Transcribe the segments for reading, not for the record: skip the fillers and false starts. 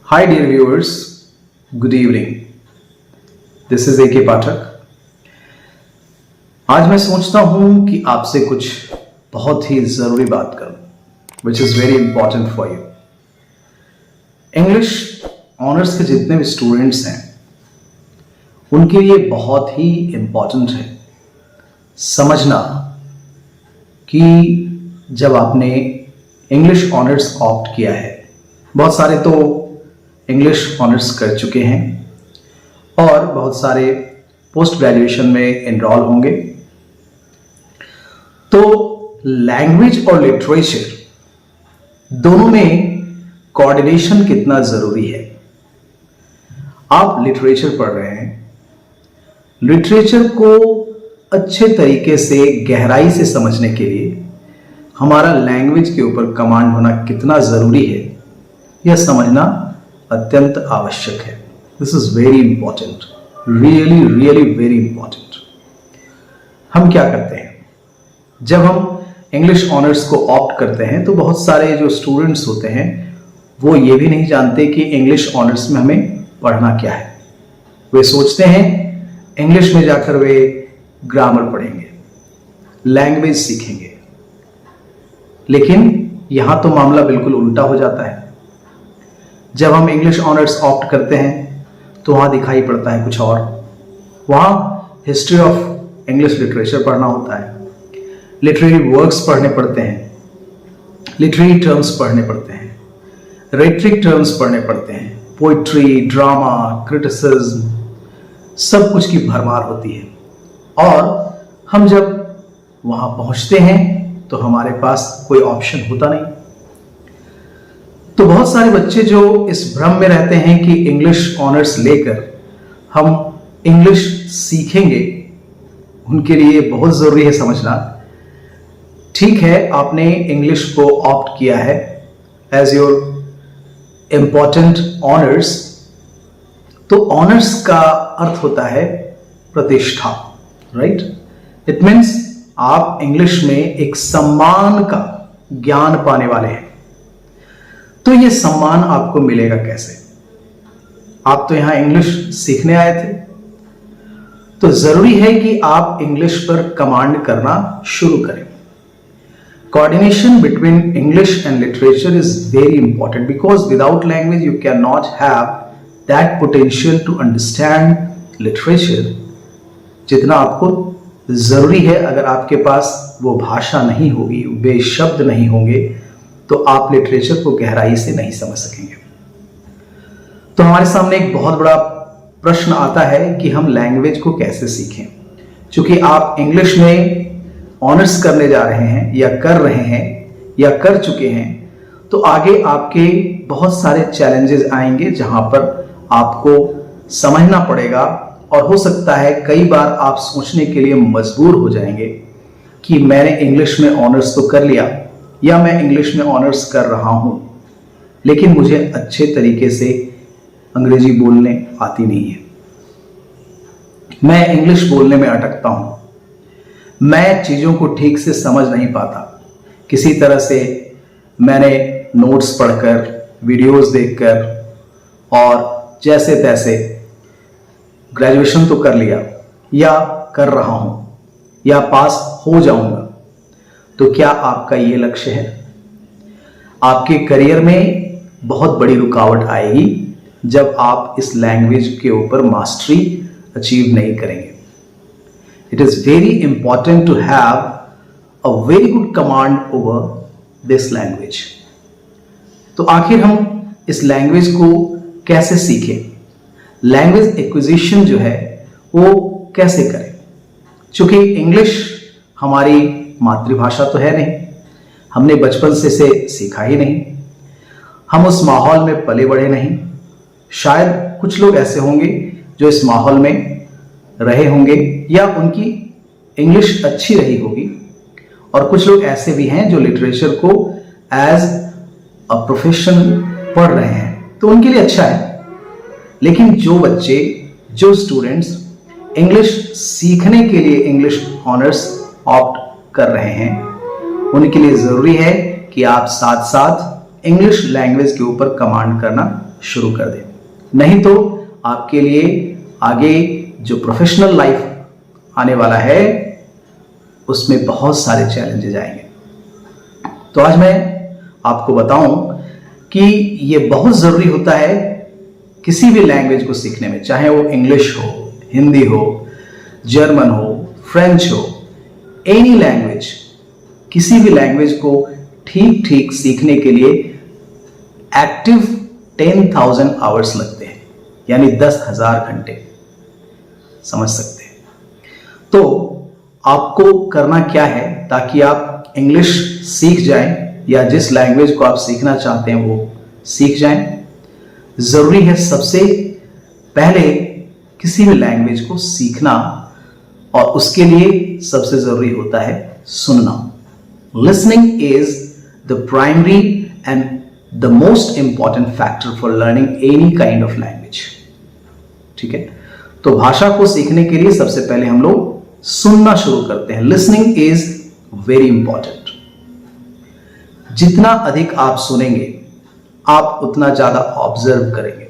Hi dear viewers, good evening. This is AK पाठक। आज मैं सोचता हूं कि आपसे कुछ बहुत ही जरूरी बात करूं, which is very important for you. English honours के जितने भी स्टूडेंट्स हैं उनके लिए बहुत ही इंपॉर्टेंट है समझना कि जब आपने इंग्लिश ऑनर्स ऑप्ट किया है, बहुत सारे तो इंग्लिश ऑनर्स कर चुके हैं और बहुत सारे पोस्ट ग्रेजुएशन में एनरोल होंगे, तो लैंग्वेज और लिटरेचर दोनों में कोऑर्डिनेशन कितना जरूरी है। आप लिटरेचर पढ़ रहे हैं, लिटरेचर को अच्छे तरीके से गहराई से समझने के लिए हमारा लैंग्वेज के ऊपर कमांड होना कितना जरूरी है यह समझना अत्यंत आवश्यक है। This is very important, really very important. हम क्या करते हैं जब हम इंग्लिश ऑनर्स को ऑप्ट करते हैं, तो बहुत सारे जो स्टूडेंट्स होते हैं वो ये भी नहीं जानते कि इंग्लिश ऑनर्स में हमें पढ़ना क्या है। वे सोचते हैं इंग्लिश में जाकर वे ग्रामर पढ़ेंगे, लैंग्वेज सीखेंगे, लेकिन यहां तो मामला बिल्कुल उल्टा हो जाता है। जब हम इंग्लिश ऑनर्स ऑप्ट करते हैं तो वहां दिखाई पड़ता है कुछ और। वहां हिस्ट्री ऑफ इंग्लिश लिटरेचर पढ़ना होता है, लिटरेरी वर्क्स पढ़ने पड़ते हैं, लिटरेरी टर्म्स पढ़ने पड़ते हैं, रेट्रिक टर्म्स पढ़ने पड़ते हैं, पोइट्री, ड्रामा, क्रिटिसिज्म, सब कुछ की भरमार होती है। और हम जब वहां पहुंचते हैं तो हमारे पास कोई ऑप्शन होता नहीं। तो बहुत सारे बच्चे जो इस भ्रम में रहते हैं कि इंग्लिश ऑनर्स लेकर हम इंग्लिश सीखेंगे, उनके लिए बहुत जरूरी है समझना। ठीक है, आपने इंग्लिश को ऑप्ट किया है एज योर इंपॉर्टेंट ऑनर्स, तो ऑनर्स का अर्थ होता है प्रतिष्ठा, राइट? इट मीन्स आप इंग्लिश में एक सम्मान का ज्ञान पाने वाले हैं। तो ये सम्मान आपको मिलेगा कैसे? आप तो यहां इंग्लिश सीखने आए थे, तो जरूरी है कि आप इंग्लिश पर कमांड करना शुरू करें। Coordination between English and literature is very important because without language you cannot have that potential to understand literature. जितना आपको जरूरी है, अगर आपके पास वो भाषा नहीं होगी, वे शब्द नहीं होंगे, तो आप लिटरेचर को गहराई से नहीं समझ सकेंगे। तो हमारे सामने एक बहुत बड़ा प्रश्न आता है कि हम लैंग्वेज को कैसे सीखें। क्योंकि आप इंग्लिश में ऑनर्स करने जा रहे हैं या कर रहे हैं या कर चुके हैं, तो आगे आपके बहुत सारे चैलेंजेस आएंगे जहां पर आपको समझना पड़ेगा। और हो सकता है कई बार आप सोचने के लिए मजबूर हो जाएंगे कि मैंने इंग्लिश में ऑनर्स तो कर लिया या मैं इंग्लिश में ऑनर्स कर रहा हूं, लेकिन मुझे अच्छे तरीके से अंग्रेजी बोलने आती नहीं है, मैं इंग्लिश बोलने में अटकता हूं, मैं चीजों को ठीक से समझ नहीं पाता। किसी तरह से मैंने नोट्स पढ़कर, वीडियोस देखकर और जैसे तैसे ग्रेजुएशन तो कर लिया या कर रहा हूं या पास हो जाऊंगा। तो क्या आपका ये लक्ष्य है? आपके करियर में बहुत बड़ी रुकावट आएगी जब आप इस लैंग्वेज के ऊपर मास्टरी अचीव नहीं करेंगे। It is very important to have a very good command over this language. तो आखिर हम इस लैंग्वेज को कैसे सीखें? लैंग्वेज एक्विजिशन जो है वो कैसे करें? क्योंकि इंग्लिश हमारी मातृभाषा तो है नहीं, हमने बचपन से इसे सीखा ही नहीं, हम उस माहौल में पले बढ़े नहीं। शायद कुछ लोग ऐसे होंगे जो इस माहौल में रहे होंगे या उनकी इंग्लिश अच्छी रही होगी, और कुछ लोग ऐसे भी हैं जो लिटरेचर को एज अ प्रोफेशन पढ़ रहे हैं, तो उनके लिए अच्छा है। लेकिन जो बच्चे, जो स्टूडेंट्स इंग्लिश सीखने के लिए इंग्लिश ऑनर्स ऑप्ट कर रहे हैं, उनके लिए जरूरी है कि आप साथ साथ इंग्लिश लैंग्वेज के ऊपर कमांड करना शुरू कर दें, नहीं तो आपके लिए आगे जो प्रोफेशनल लाइफ आने वाला है उसमें बहुत सारे चैलेंजेस आएंगे। तो आज मैं आपको बताऊं कि ये बहुत जरूरी होता है किसी भी लैंग्वेज को सीखने में, चाहे वो इंग्लिश हो, हिंदी हो, जर्मन हो, फ्रेंच हो, एनी लैंग्वेज, किसी भी लैंग्वेज को ठीक ठीक सीखने के लिए एक्टिव 10,000 आवर्स लगते हैं, यानी 10,000 घंटे, समझ सकते हैं। तो आपको करना क्या है ताकि आप इंग्लिश सीख जाएं या जिस लैंग्वेज को आप सीखना चाहते हैं वो सीख जाएं? जरूरी है सबसे पहले किसी भी लैंग्वेज को सीखना, और उसके लिए सबसे जरूरी होता है सुनना। Listening is the primary and the most important factor for learning any kind of language. ठीक है, तो भाषा को सीखने के लिए सबसे पहले हम लोग सुनना शुरू करते हैं। Listening is very important. जितना अधिक आप सुनेंगे आप उतना ज्यादा ऑब्जर्व करेंगे।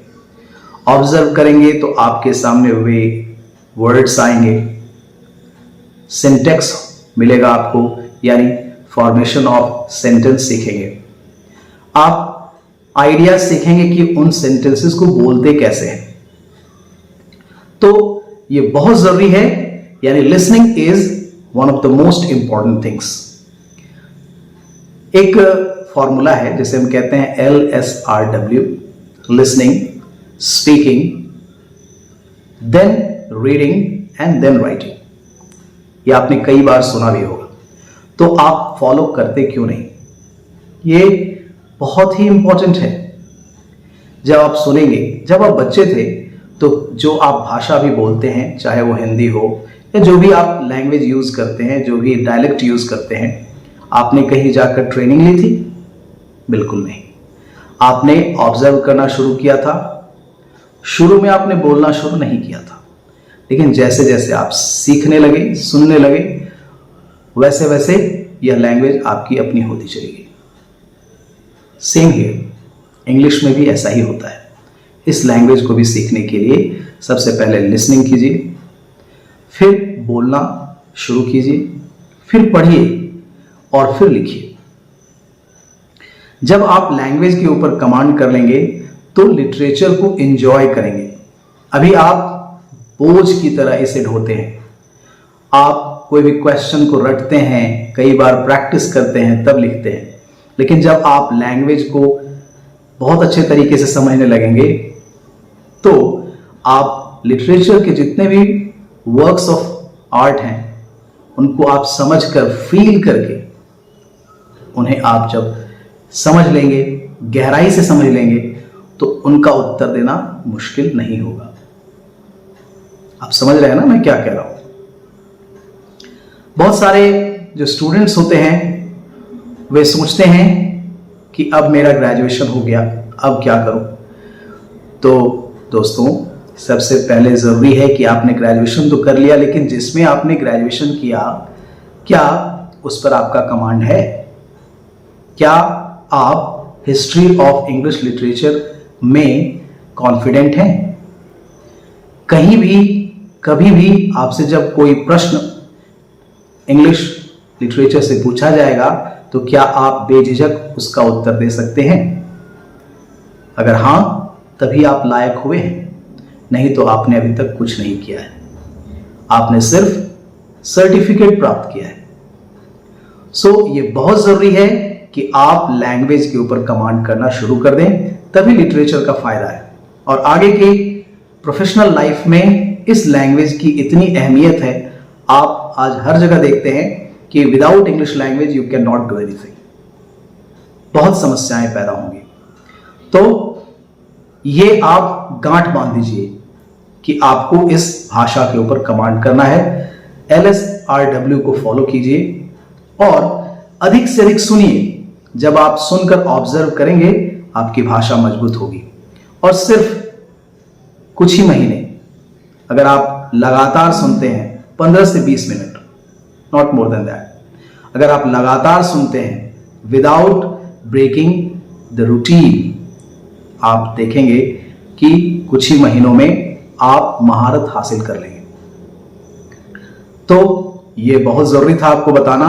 ऑब्जर्व करेंगे तो आपके सामने वे वर्ड्स आएंगे, सिंटेक्स मिलेगा आपको, यानी फॉर्मेशन ऑफ सेंटेंस सीखेंगे। आप आइडिया सीखेंगे कि उन सेंटेंसेस को बोलते कैसे हैं। तो ये बहुत जरूरी है, यानी listening is one of the most important things. एक फॉर्मूला है जिसे हम कहते हैं LSRW, listening, speaking, then reading and then writing. ये आपने कई बार सुना भी होगा, तो आप फॉलो करते क्यों नहीं? ये बहुत ही इंपॉर्टेंट है। जब आप सुनेंगे, जब आप बच्चे थे तो जो आप भाषा भी बोलते हैं, चाहे वो हिंदी हो या जो भी आप लैंग्वेज यूज करते हैं, जो भी डायलेक्ट यूज करते हैं, आपने कहीं जाकर ट्रेनिंग ली थी? बिल्कुल नहीं। आपने ऑब्जर्व करना शुरू किया था। शुरू में आपने बोलना शुरू नहीं किया था, लेकिन जैसे जैसे आप सीखने लगे, सुनने लगे, वैसे वैसे यह लैंग्वेज आपकी अपनी होती चली गई। सेम हियर, इंग्लिश में भी ऐसा ही होता है। इस लैंग्वेज को भी सीखने के लिए सबसे पहले लिसनिंग कीजिए, फिर बोलना शुरू कीजिए, फिर पढ़िए और फिर लिखिए। जब आप लैंग्वेज के ऊपर कमांड कर लेंगे तो लिटरेचर को एंजॉय करेंगे। अभी आप बोझ की तरह इसे ढोते हैं। आप कोई भी क्वेश्चन को रटते हैं, कई बार प्रैक्टिस करते हैं, तब लिखते हैं। लेकिन जब आप लैंग्वेज को बहुत अच्छे तरीके से समझने लगेंगे तो आप लिटरेचर के जितने भी वर्क्स ऑफ आर्ट हैं उनको आप समझकर, फील करके, उन्हें आप जब समझ लेंगे, गहराई से समझ लेंगे, तो उनका उत्तर देना मुश्किल नहीं होगा। आप समझ रहे हैं ना मैं क्या कह रहा हूं? बहुत सारे जो स्टूडेंट्स होते हैं वे सोचते हैं कि अब मेरा ग्रेजुएशन हो गया, अब क्या करूं? तो दोस्तों, सबसे पहले जरूरी है कि आपने ग्रेजुएशन तो कर लिया, लेकिन जिसमें आपने ग्रेजुएशन किया, क्या उस पर आपका कमांड है? क्या आप हिस्ट्री ऑफ इंग्लिश लिटरेचर में कॉन्फिडेंट हैं? कहीं भी, कभी भी आपसे जब कोई प्रश्न इंग्लिश लिटरेचर से पूछा जाएगा तो क्या आप बेझिझक उसका उत्तर दे सकते हैं? अगर हां, तभी आप लायक हुए हैं, नहीं तो आपने अभी तक कुछ नहीं किया है। आपने सिर्फ सर्टिफिकेट प्राप्त किया है। सो ये बहुत जरूरी है कि आप लैंग्वेज के ऊपर कमांड करना शुरू कर दें, तभी लिटरेचर का फायदा है। और आगे की प्रोफेशनल लाइफ में इस लैंग्वेज की इतनी अहमियत है। आप आज हर जगह देखते हैं कि without English language you can not do anything. बहुत समस्याएं पैदा होंगी। तो ये आप गांठ बांध दीजिए कि आपको इस भाषा के ऊपर कमांड करना है। LSRW को फॉलो कीजिए और अधिक से अधिक सुनिए। जब आप सुनकर ऑब्जर्व करेंगे, आपकी भाषा मजबूत होगी। और सिर्फ कुछ ही महीने अगर आप लगातार सुनते हैं, 15 से 20 minute, not more than that, अगर आप लगातार सुनते हैं विदाउट ब्रेकिंग द रूटीन, आप देखेंगे कि कुछ ही महीनों में आप महारत हासिल कर लेंगे। तो ये बहुत जरूरी था आपको बताना।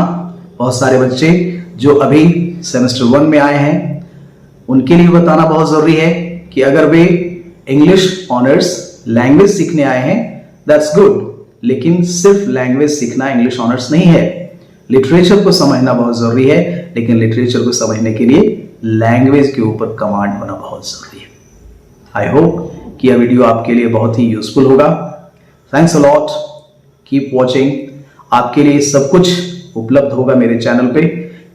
बहुत सारे बच्चे जो अभी सेमेस्टर 1 में आए हैं उनके लिए बताना बहुत जरूरी है कि अगर वे इंग्लिश ऑनर्स लैंग्वेज सीखने आए हैं दैट्स गुड, लेकिन सिर्फ लैंग्वेज सीखना इंग्लिश ऑनर्स नहीं है। लिटरेचर को समझना बहुत जरूरी है, लेकिन लिटरेचर को समझने के लिए लैंग्वेज के ऊपर कमांड होना बहुत जरूरी है। आई होप कि यह वीडियो आपके लिए बहुत ही यूजफुल होगा। Thanks a lot, keep watching. आपके लिए सब कुछ उपलब्ध होगा मेरे चैनल पे,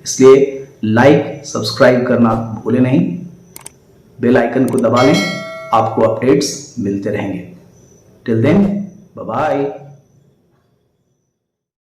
इसलिए लाइक सब्सक्राइब करना भूलें नहीं। बेल आइकन को दबा लें, आपको अपडेट्स मिलते रहेंगे। Till then bye bye.